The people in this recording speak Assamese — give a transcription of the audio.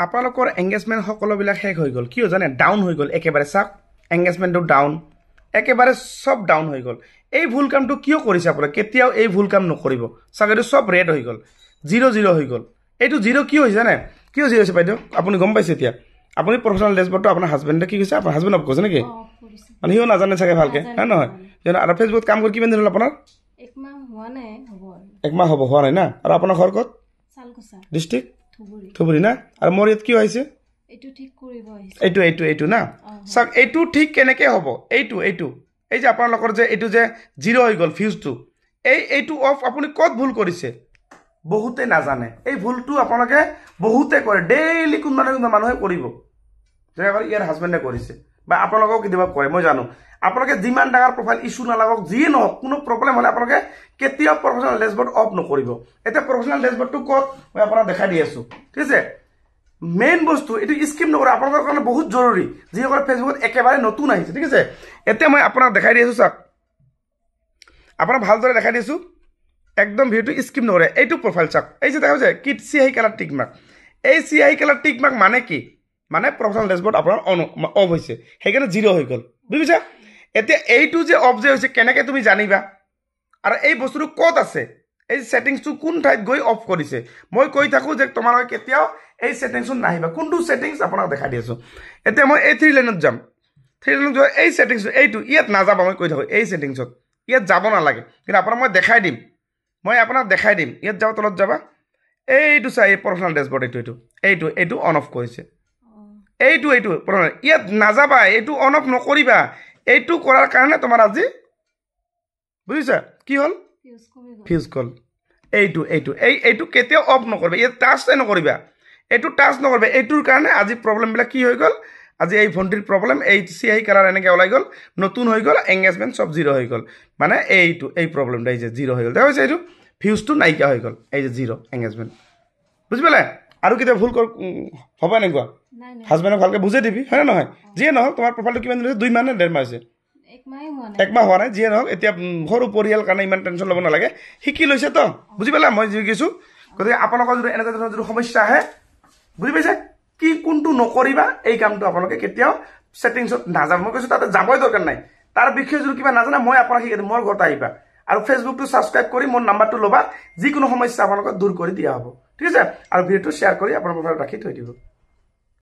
আপোনালোকৰ এংগেজমেণ্ট সকলোবিলাক শেষ হৈ গ'ল কিয় জানে ডাউন হৈ গ'ল একেবাৰে চাওক এংগেজমেণ্টটো ডাউন একেবাৰে সব ডাউন হৈ গ'ল এই ভুল কামটো কিয় কৰিছে আপোনালোকে কেতিয়াও এই ভুল কাম নকৰিব চাওক এইটো সব ৰেড হৈ গ'ল 0 হৈ গ'ল এইটো 0 কিয় হৈছে জানে কিয় 0 হৈছে বাইদেউ আপুনি গম পাইছে এতিয়া আপুনি প্ৰফেশনাল ডেশবৰ্ডটো আপোনাৰ হাজবেণ্ডে কি কৈছে আপোনাৰ হাজবেণ্ড অফ কৰিছে নেকি মানে হিও নাজানে চাগে ভালকে হয় নহয় আৰু ফেচবুকত কাম কৰি কিমান দিন হ'ল আপোনাৰ একমাহ হ'ব হোৱা নাই না আৰু আপোনাৰ ঘৰ ক'ত ডিষ্ট্ৰিক্ট থুবুৰী না আৰু মোৰ ইয়াত কি হৈছে এইটো না চাওক এইটো ঠিক কেনেকৈ হ'ব এইটো এই যে আপোনালোকৰ যে এইটো যে 0 হৈ গ'ল ফিউজটো এইটো অফ আপুনি ক'ত ভুল কৰিছে বহুতে নাজানে এই ভুলটো আপোনালোকে বহুতে কৰে ডেইলি কোনোবা মানুহে কৰিব যেনেকৈ ইয়াৰ হাজবেণ্ডে কৰিছে বা আপোনালোকেও কেতিয়াবা কৰে মই জানো আপোনালোকে যিমান ডাঙৰ প্ৰফাইল ইছ্যু নালাগক যিয়ে নহওক কোনো প্ৰব্লেম হ'লে আপোনালোকে কেতিয়াও প্ৰফেশনাল ডেশবৰ্ড অফ নকৰিব এতিয়া প্ৰফেশনাল ডেশবৰ্ডটো ক'ত মই আপোনাক দেখাই দি আছোঁ ঠিক আছে মেইন বস্তু এইটো স্কিপ নকৰে আপোনালোকৰ কাৰণে বহুত জৰুৰী যিসকলে ফেচবুকত একেবাৰে নতুন আহিছে ঠিক আছে এতিয়া মই আপোনাক দেখাই দি আছোঁ চাওক আপোনাক ভালদৰে দেখাই দিছোঁ একদম ভিডিওটো স্কিপ নকৰে এইটো প্ৰফাইল চাওক এই যে দেখা হৈছে কিট চিআই কালাৰ টিক মাৰ্ক এই চিআই কালাৰ টিক মাৰ্ক মানে কি মানে প্ৰফেশনাল ডেশবৰ্ড আপোনাৰ অফ হৈছে সেইকাৰণে 0 হৈ গ'ল বুজিছা এতিয়া এইটো যে অফ যে হৈছে কেনেকৈ তুমি জানিবা আৰু এই বস্তুটো ক'ত আছে এই সেটিংসটো কোন ঠাইত গৈ অফ কৰিছে মই কৈ থাকোঁ যে তোমালোকে কেতিয়াও এই সেটিংসত নাহিবা কোনটো সেটিংস আপোনাক দেখাই দি আছোঁ এতিয়া মই এই 3 লাইনত যাম 3 লাইনত যোৱা এই সেটিংসটো এইটো ইয়াত নাযাবা মই কৈ থাকোঁ এই সেটিংসত ইয়াত যাব নালাগে কিন্তু আপোনাক মই দেখাই দিম ইয়াত যাব তলত যাবা এইটো চাই প্ৰফেশনাল ডেশবৰ্ড এইটো অন অফ কৰিছে এইটো ইয়াত নাযাবা এইটো অন অফ নকৰিবা এইটো কৰাৰ কাৰণে তোমাৰ আজি বুজিছা কি হ'ল ফিউজ কল এইটো কেতিয়াও অফ নকৰিবা ইয়াত টাচে নকৰিবা এইটোৰ কাৰণে আজি প্ৰব্লেমবিলাক কি হৈ গ'ল আজি এই ভণ্টিৰ প্ৰব্লেম এই চিআই কালাৰ এনেকৈ ওলাই গ'ল নতুন হৈ গ'ল এংগেজমেণ্ট চব 0 হৈ গ'ল মানে এই প্ৰব্লেমটা এই যে 0 হৈ গ'ল দেখা হৈছে এইটো ফিউজটো নাইকিয়া হৈ গ'ল এই যে 0 এংগেজমেণ্ট বুজি পালে আৰু কেতিয়া ভুল হ'ব এনেকুৱা হাজবেণ্ডক ভালকৈ বুজাই দিবি হয় নে নহয় যিয়ে নহওক তোমাৰ প্ৰফাইলটো কিমান দিন হৈছে 2 মাহ নে 1.5 মাহ হৈছে একমাহ হোৱা নাই যিয়ে নহওক এতিয়া সৰু পৰিয়াল কাৰণে ইমান টেনশ্যন ল'ব নালাগে শিকি লৈছে তো বুজি পালা মই শিকিছোঁ গতিকে আপোনালোকৰ যদি এনেকুৱা ধৰণৰ যদি সমস্যা আহে বুজি পাইছে কি কোনটো নকৰিবা এই কামটো আপোনালোকে কেতিয়াও সেটিংসত নাযাব মই কৈছোঁ তাতে যাবই দৰকাৰ নাই তাৰ বিষয়ে যদি কিবা নাজানে মই আপোনাক শিকাই দিম মোৰ ঘৰত আহিবা আৰু ফেচবুকটো ছাবস্ক্ৰাইব কৰি মোৰ নাম্বাৰটো ল'বা যিকোনো সমস্যা আপোনালোকক দূৰ কৰি দিয়া হ'ব ঠিক আছে আৰু ভিডিঅ'টো শ্বেয়াৰ কৰি আপোনাৰ মোবাইলত ৰাখি থৈ দিব